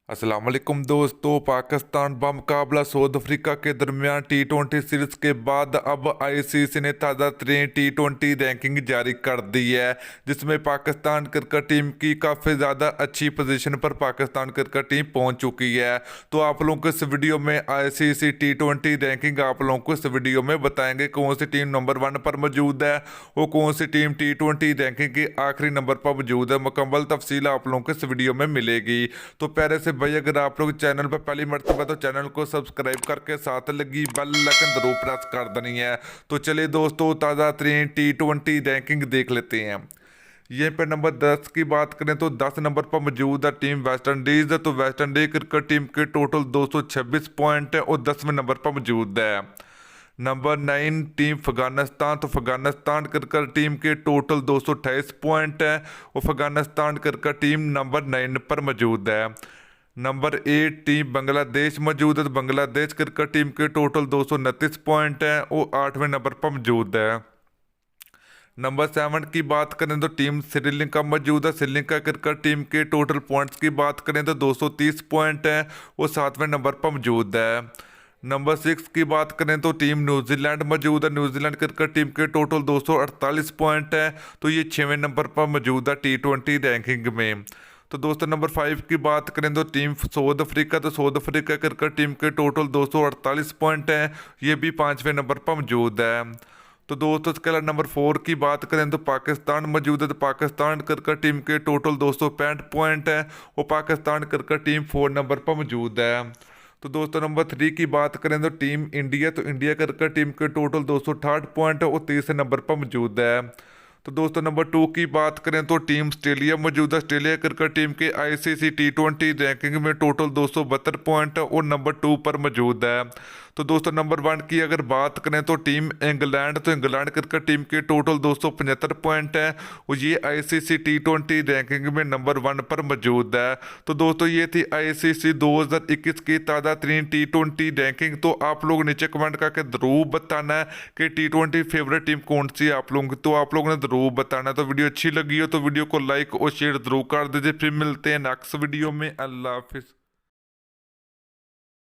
अस्सलाम वालेकुम दोस्तों। पाकिस्तान बमुकाबला साउथ अफ्रीका के दरमियान T20 सीरीज के बाद अब आईसीसी ने ताज़ा तरीन T20 रैंकिंग जारी कर दी है, जिसमें पाकिस्तान क्रिकेट टीम की काफ़ी ज़्यादा अच्छी पोजीशन पर पाकिस्तान क्रिकेट टीम पहुंच चुकी है। तो आप लोगों को इस वीडियो में आईसीसी T20 रैंकिंग आप लोगों को इस वीडियो में बताएंगे कौन सी टीम नंबर 1 पर मौजूद है और कौन सी टीम T20 रैंकिंग के आखिरी नंबर पर मौजूद है। मुकम्मल तफसील आप लोगों को इस वीडियो में मिलेगी। तो पहले से भाई अगर आप लोग चैनल पर पहली मरतबा तो चैनल को सब्सक्राइब करके साथ लगी बेल आइकन जरूर प्रेस कर देनी है। तो चलिए दोस्तों, ताज़ा तरीन T20 रैंकिंग देख लेते हैं। यहीं पर नंबर 10 की बात करें तो 10 नंबर पर मौजूद है टीम वेस्ट इंडीज़। तो वेस्ट इंडीज क्रिकेट टीम के टोटल 226 पॉइंट है और 10वें नंबर पर मौजूद है। Number 9 team Afghanistan. तो अफगानिस्तान क्रिकेट टीम के टोटल 228 पॉइंट है और अफगानिस्तान क्रिकेट टीम नंबर 9 पर मौजूद है। नंबर 8 टीम बांग्लादेश मौजूद है। तो बांग्लादेश क्रिकेट टीम के टोटल 229 पॉइंट है और 8वें नंबर पर मौजूद है। नंबर 7 की बात करें तो टीम श्रीलंका मौजूद है। श्रीलंका क्रिकेट टीम के टोटल पॉइंट्स की बात करें तो 230 पॉइंट है और 7वें नंबर पर मौजूद है। नंबर 6 की बात करें तो टीम न्यूजीलैंड मौजूद है। न्यूजीलैंड क्रिकेट टीम के टोटल 248 पॉइंट है, तो ये 6वें नंबर पर मौजूद है T20 रैंकिंग में। तो दोस्तों नंबर 5 की बात करें तो टीम साउथ अफ्रीका। तो साउथ अफ्रीका क्रिकेट टीम के टोटल 248 पॉइंट हैं, ये भी 5वें नंबर पर मौजूद है। तो दोस्तों इसके अलावा नंबर 4 की बात करें तो पाकिस्तान मौजूद है। तो पाकिस्तान क्रिकेट टीम के टोटल 265 पॉइंट है और पाकिस्तान क्रिकेट टीम 4 नंबर पर मौजूद है। तो दोस्तों नंबर 3 की बात करें तो टीम इंडिया। तो इंडिया क्रिकेट टीम के टोटल 268 पॉइंट है और 30वें नंबर पर मौजूद है। तो दोस्तों नंबर 2 की बात करें तो टीम ऑस्ट्रेलिया मौजूद है। ऑस्ट्रेलिया क्रिकेट टीम के आईसीसी T20 रैंकिंग में टोटल 272 पॉइंट है और नंबर 2 पर मौजूद है। तो दोस्तों नंबर 1 की अगर बात करें तो टीम इंग्लैंड। तो इंग्लैंड क्रिकेट टीम के टोटल 275 पॉइंट है और ये आईसीसी T20 रैंकिंग में नंबर 1 पर मौजूद है। तो दोस्तों ये थी आईसीसी 2021 की ताज़ा तरीन T20 रैंकिंग। तो आप लोग नीचे कमेंट करके ज़रूर बताना है कि T20 फेवरेट टीम कौन सी है आप लोगों की। तो आप लोगों ने ज़रूर बताना। तो वीडियो अच्छी लगी हो तो वीडियो को लाइक और शेयर ज़रूर कर दीजिए। फिर मिलते हैं नेक्स्ट वीडियो में। अल्लाह हाफिज़।